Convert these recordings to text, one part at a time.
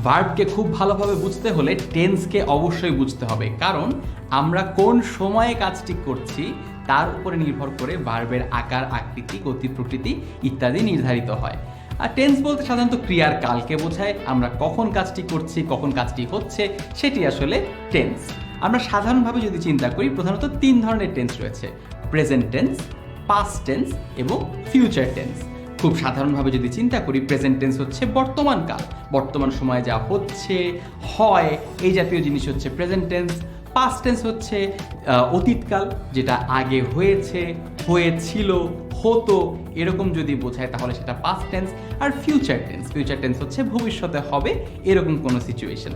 ভার্বকে খুব ভালোভাবে বুঝতে হলে টেন্সকে অবশ্যই বুঝতে হবে, কারণ আমরা কোন সময়ে কাজটি করছি তার উপরে নির্ভর করে ভার্বের আকার, আকৃতি, গতি, প্রকৃতি ইত্যাদি নির্ধারিত হয়। আর টেন্স বলতে সাধারণত ক্রিয়ার কালকে বোঝায়। আমরা কখন কাজটি করছি, কখন কাজটি হচ্ছে, সেটি আসলে টেন্স। আমরা সাধারণভাবে যদি চিন্তা করি, প্রধানত 3 ধরনের টেন্স রয়েছে: প্রেজেন্ট টেন্স, পাস্ট টেন্স এবং ফিউচার টেন্স। খুব সাধারণভাবে যদি চিন্তা করি, প্রেজেন্ট টেন্স হচ্ছে বর্তমান কাল, বর্তমান সময়ে যা হচ্ছে, হয়, এই জাতীয় জিনিস হচ্ছে প্রেজেন্ট টেন্স। পাস্ট টেন্স হচ্ছে অতীতকাল, যেটা আগে হয়েছে, হয়েছিল, হতো, এরকম যদি বোঝায় তাহলে সেটা পাস্ট টেন্স। আর ফিউচার টেন্স হচ্ছে ভবিষ্যতে হবে এরকম কোনো সিচুয়েশন।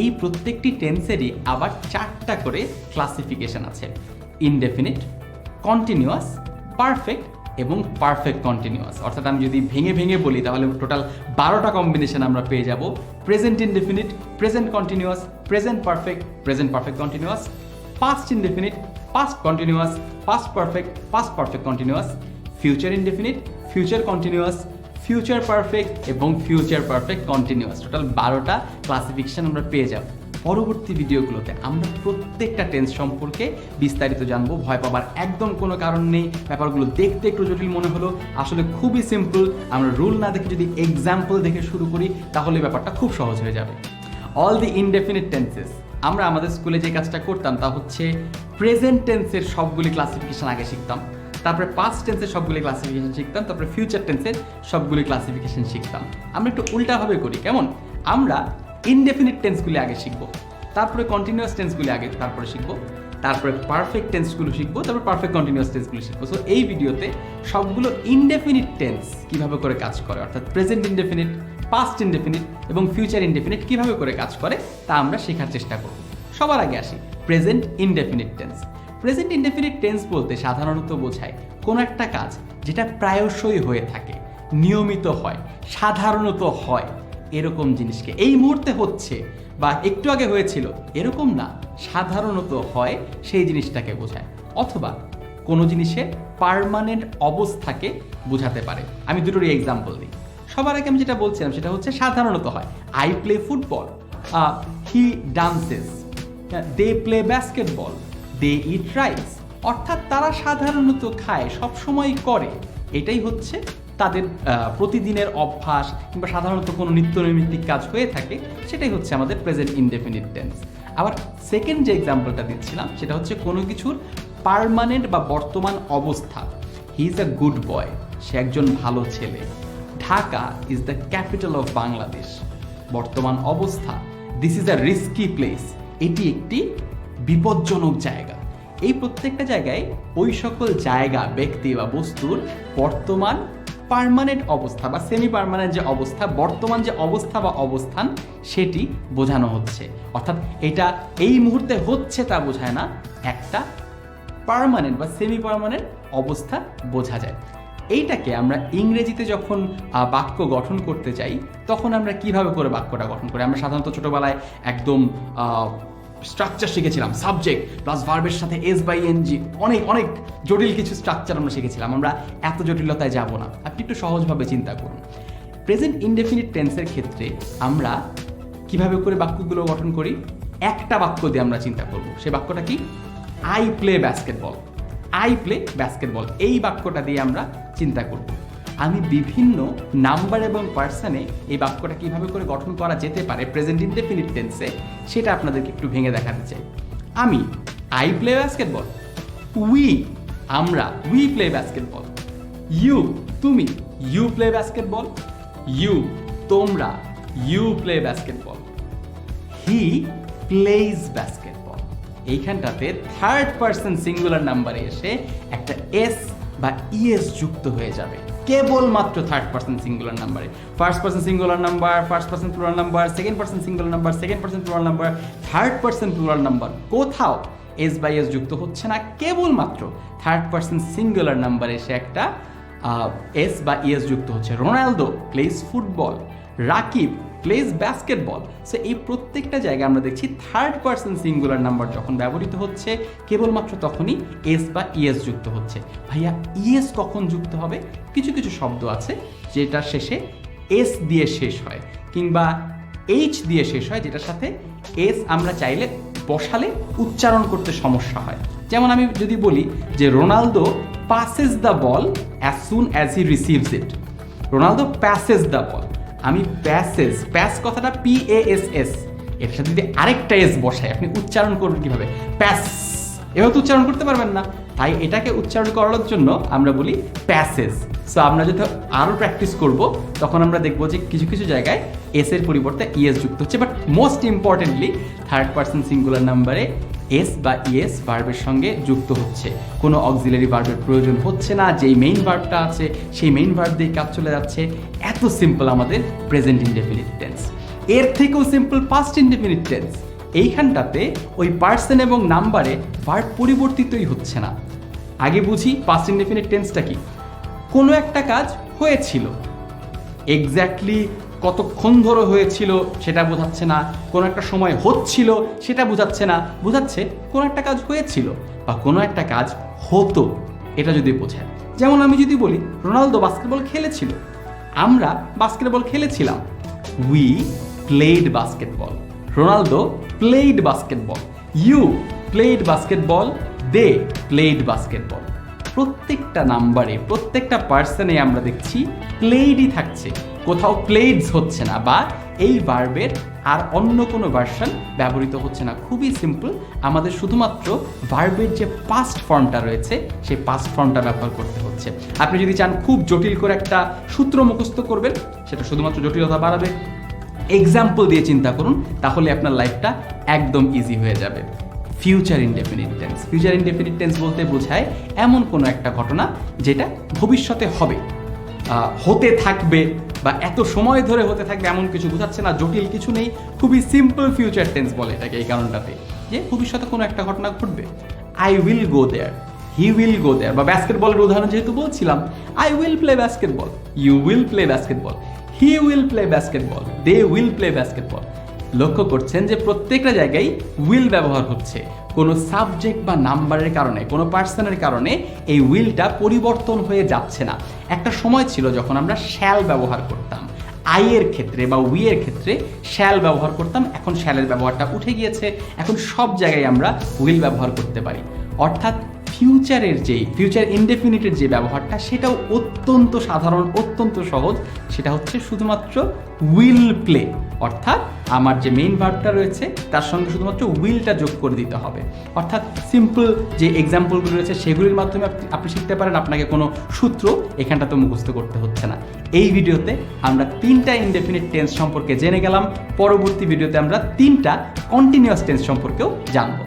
এই প্রত্যেকটি টেন্সেরই আবার 4টা করে ক্লাসিফিকেশন আছে: ইনডেফিনিট, কন্টিনিউয়াস, পারফেক্ট এবং পারফেক্ট কন্টিনিউয়াস। অর্থাৎ আমি যদি ভেঙে ভেঙে বলি তাহলে টোটাল 12টা কম্বিনেশন আমরা পেয়ে যাব: present indefinite, present continuous, present perfect continuous, past indefinite, past continuous, past perfect continuous, future indefinite, future continuous, future perfect এবং ফিউচার পারফেক্ট কন্টিনিউয়াস। টোটাল 12টা ক্লাসিফিকেশন আমরা পেয়ে যাব। পরবর্তী ভিডিওগুলোতে আমরা প্রত্যেকটা টেন্স সম্পর্কে বিস্তারিত জানবো। ভয় পাবার একদম কোনো কারণ নেই। ব্যাপারগুলো দেখতে একটু জটিল মনে হলো, আসলে খুবই সিম্পল। আমরা রুল না দেখে যদি এক্সাম্পল দেখে শুরু করি তাহলে ব্যাপারটা খুব সহজ হয়ে যাবে। অল দি ইনডেফিনিট টেন্সেস, আমরা আমাদের স্কুলে যে কাজটা করতাম তা হচ্ছে প্রেজেন্ট টেন্সের সবগুলি ক্লাসিফিকেশন আগে শিখতাম, তারপরে পাস্ট টেন্সের সবগুলি ক্লাসিফিকেশন শিখতাম, তারপরে ফিউচার টেন্সের সবগুলি ক্লাসিফিকেশন শিখতাম। আমরা একটু উল্টাভাবে করি। কেমন? আমরা ইনডেফিনিট টেন্সগুলি আগে শিখবো, তারপরে কন্টিনিউয়াস টেন্সগুলি আগে তারপরে শিখবো, তারপরে পারফেক্ট টেন্সগুলো শিখবো, তারপর পারফেক্ট কন্টিনিউয়াস টেন্সগুলো শিখবো। সো এই ভিডিওতে সবগুলো ইনডেফিনিট টেন্স কিভাবে করে কাজ করে, অর্থাৎ প্রেজেন্ট ইনডেফিনিট, পাস্ট ইনডেফিনিট এবং ফিউচার ইনডেফিনিট কিভাবে করে কাজ করে তা আমরা শেখার চেষ্টা করব। সবার আগে আসি present indefinite tense. Present indefinite tense বলতে সাধারণত বোঝায় কোনো একটা কাজ যেটা প্রায়শই হয়ে থাকে, নিয়মিত হয়, সাধারণত হয়, এরকম জিনিসকে এই মুহূর্তে হচ্ছে বা একটু আগে হয়েছিল এরকম না, সাধারণত হয় সেই জিনিসটাকে বোঝায়। অথবা কোনো জিনিসের পার্মানেন্ট অবস্থাকে বোঝাতে পারে। আমি দুটোরই এক্সাম্পল দিই। সবার আগে আমি যেটা বলছিলাম সেটা হচ্ছে সাধারণত হয়। I play football, he dances, they play basketball, they eat rice. অর্থাৎ তারা সাধারণত খায়, সবসময় করে, এটাই হচ্ছে তাদের প্রতিদিনের অভ্যাস কিংবা সাধারণত কোনো নিত্যনৈমিত্তিক কাজ হয়ে থাকে, সেটাই হচ্ছে আমাদের প্রেজেন্ট ইনডেফিনিট টেন্স। আবার সেকেন্ড যে এক্সাম্পলটা দিচ্ছিলাম সেটা হচ্ছে কোনো কিছুর পার্মানেন্ট বা বর্তমান অবস্থা। He is a good boy, সে একজন ভালো ছেলে। Dhaka is the capital of Bangladesh, বর্তমান অবস্থা। This is a risky place, এটি একটি বিপজ্জনক জায়গা। এই প্রত্যেকটা জায়গায় ওই সকল জায়গা, ব্যক্তি বা বস্তুর বর্তমান পার্মানেন্ট অবস্থা বা সেমি পার্মানেন্ট যে অবস্থা, বর্তমান যে অবস্থা বা অবস্থান, সেটি বোঝানো হচ্ছে। অর্থাৎ এটা এই মুহূর্তে হচ্ছে তা বোঝায় না, একটা পার্মানেন্ট বা সেমি পার্মানেন্ট অবস্থা বোঝা যায়। এইটাকে আমরা ইংরেজিতে যখন বাক্য গঠন করতে চাই তখন আমরা কিভাবে করে বাক্যটা গঠন করি? আমরা সাধারণত ছোটবেলায় একদম স্ট্রাকচার শিখেছিলাম, সাবজেক্ট প্লাস ভার্বের সাথে এস বাই এনজি, অনেক অনেক জটিল কিছু স্ট্রাকচার আমরা শিখেছিলাম। আমরা এত জটিলতায় যাব না, আপনি একটু সহজভাবে চিন্তা করুন। প্রেজেন্ট ইনডেফিনিট টেন্সের ক্ষেত্রে আমরা কিভাবে করে বাক্যগুলো গঠন করি? একটা বাক্য দিয়ে আমরা চিন্তা করব। সে বাক্যটা কি? I play basketball. I play basketball, এই বাক্যটা দিয়ে আমরা চিন্তা করব। আমি বিভিন্ন নাম্বার এবং পার্সনে এই বাক্যটা কিভাবে করে গঠন করা যেতে পারে প্রেজেন্ট ইনডেফিনিট টেন্সে, সেটা আপনাদেরকে একটু ভেঙে দেখাতে চাই। আমি, আই প্লে বাস্কেটবল। উই, আমরা, উই প্লে বাস্কেটবল। ইউ, তুমি, ইউ প্লে বাস্কেটবল। ইউ, তোমরা, you play basketball. He plays basketball. এইখানটাতে থার্ড পার্সন সিঙ্গুলার নাম্বারে এসে একটা এস বা ইএস যুক্ত হয়ে যাবে কেবলমাত্র থার্ড পার্সন সিঙ্গুলার নাম্বারে। First person singular number, first person plural number, second person singular number, second person plural number, third person plural number, কোথাও এস বাই এস যুক্ত হচ্ছে না, কেবলমাত্র থার্ড পার্সন সিঙ্গুলার নাম্বারে এসে একটা এস বা ইএস যুক্ত হচ্ছে। Ronaldo plays football, Rakib place basketball. So এই প্রত্যেকটা জায়গায় আমরা দেখছি থার্ড পার্সন সিঙ্গুলার নাম্বার যখন ব্যবহৃত হচ্ছে কেবলমাত্র তখনই এস বা ইএস যুক্ত হচ্ছে। ভাইয়া ইএস কখন যুক্ত হবে? কিছু কিছু শব্দ আছে যেটা শেষে এস দিয়ে শেষ হয়, কিংবা এইচ দিয়ে শেষ হয়, যেটার সাথে এস আমরা চাইলে বসালে উচ্চারণ করতে সমস্যা হয়। যেমন আমি যদি বলি যে Ronaldo passes the ball as soon as he receives it, Ronaldo passes the ball, আমি প্যাস কথাটা PASS, এর সাথে যদি আরেকটা এস বসাই আপনি উচ্চারণ করবেন কিভাবে? প্যাস, এভাবে তো উচ্চারণ করতে পারবেন না। তাই এটাকে উচ্চারণ করার জন্য আমরা বলি প্যাসেজ। সো আমরা যদি আরও প্র্যাকটিস করব তখন আমরা দেখব যে কিছু কিছু জায়গায় এস এর পরিবর্তে ইএস যুক্ত হচ্ছে। But most importantly third person singular নাম্বারে এস বা ইএস ভার্বের সঙ্গে যুক্ত হচ্ছে, কোনো অক্সিলারি ভার্বের প্রয়োজন হচ্ছে না। যেই মেইন ভার্বটা আছে সেই মেইন ভার্ব দিয়ে কাজ চলে যাচ্ছে। এত সিম্পল আমাদের প্রেজেন্ট ইনডেফিনিট টেন্স। এর থেকেও সিম্পল পাস্ট ইনডেফিনিট টেন্স। এইখানটাতে ওই পার্সন এবং নাম্বারে ভার্ব পরিবর্তিতই হচ্ছে না। আগে বুঝি পাস্ট ইনডেফিনিট টেন্সটা কি। কোনো একটা কাজ হয়েছিল, এক্স্যাক্টলি কতক্ষণ ধরে হয়েছিল সেটা বোঝাচ্ছে না, কোনো একটা সময় হচ্ছিল সেটা বোঝাচ্ছে না, বোঝাচ্ছে কোনো একটা কাজ হয়েছিল বা কোনো একটা কাজ হতো, এটা যদি বোঝায়। যেমন আমি যদি বলি রোনালদো বাস্কেটবল খেলেছিল, আমরা বাস্কেটবল খেলেছিলাম, we played basketball, Ronaldo played basketball, you played basketball, they played basketball. প্রত্যেকটা নাম্বারে প্রত্যেকটা পার্সনে আমরা দেখছি প্লেডই থাকছে, কোথাও প্লেডস হচ্ছে না বা এই ভার্বের আর অন্য কোনো ভার্সন ব্যবহৃত হচ্ছে না। খুবই সিম্পল, আমাদের শুধুমাত্র ভার্বের যে পাস্ট ফর্মটা রয়েছে সেই পাস্ট ফর্মটা ব্যবহার করতে হচ্ছে। আপনি যদি চান খুব জটিল করে একটা সূত্র মুখস্থ করবেন, সেটা শুধুমাত্র জটিলতা বাড়াবে। এক্সাম্পল দিয়ে চিন্তা করুন, তাহলে আপনার লাইফটা একদম ইজি হয়ে যাবে। Future indefinite tense, future indefinite tense বলতে বোঝায় এমন কোনো একটা ঘটনা যেটা ভবিষ্যতে হবে, হতে থাকবে বা এত সময় ধরে হতে থাকবে এমন কিছু বোঝাচ্ছে না, জটিল কিছু নেই, খুবই সিম্পল ফিউচার টেন্স বলে এটাকে এই কারণটাতে যে ভবিষ্যতে কোনো একটা ঘটনা ঘটবে। I will go there, he will go there, বা বাস্কেটবলের উদাহরণ যেহেতু বলছিলাম, I will play basketball, you will play basketball, he will play basketball, they will play basketball. লক্ষ্য করছেন যে প্রত্যেকটা জায়গায় উইল ব্যবহার হচ্ছে। কোনো সাবজেক্ট বা নাম্বারের কারণে, কোনো পার্সনের কারণে এই উইলটা পরিবর্তন হয়ে যাচ্ছে না। একটা সময় ছিল যখন আমরা শ্যাল ব্যবহার করতাম, আই এর ক্ষেত্রে বা উই এর ক্ষেত্রে শ্যাল ব্যবহার করতাম, এখন শ্যালের ব্যবহারটা উঠে গিয়েছে, এখন সব জায়গায় আমরা উইল ব্যবহার করতে পারি। অর্থাৎ ফিউচারের ফিউচার ইনডেফিনিটের যে ব্যবহারটা সেটাও অত্যন্ত সাধারণ, অত্যন্ত সহজ। সেটা হচ্ছে শুধুমাত্র উইল প্লে, অর্থাৎ আমার যে মেইন ভার্বটা রয়েছে তার সঙ্গে শুধুমাত্র উইলটা যোগ করে দিতে হবে। অর্থাৎ সিম্পল যে এক্সাম্পলগুলো রয়েছে সেগুলির মাধ্যমে আপনি শিখতে পারেন, আপনাকে কোনো সূত্র এখানটাতে মুখস্থ করতে হচ্ছে না। এই ভিডিওতে আমরা 3টা ইনডেফিনিট টেন্স সম্পর্কে জেনে গেলাম, পরবর্তী ভিডিওতে আমরা 3টা কন্টিনিউয়াস টেন্স সম্পর্কেও জানবো।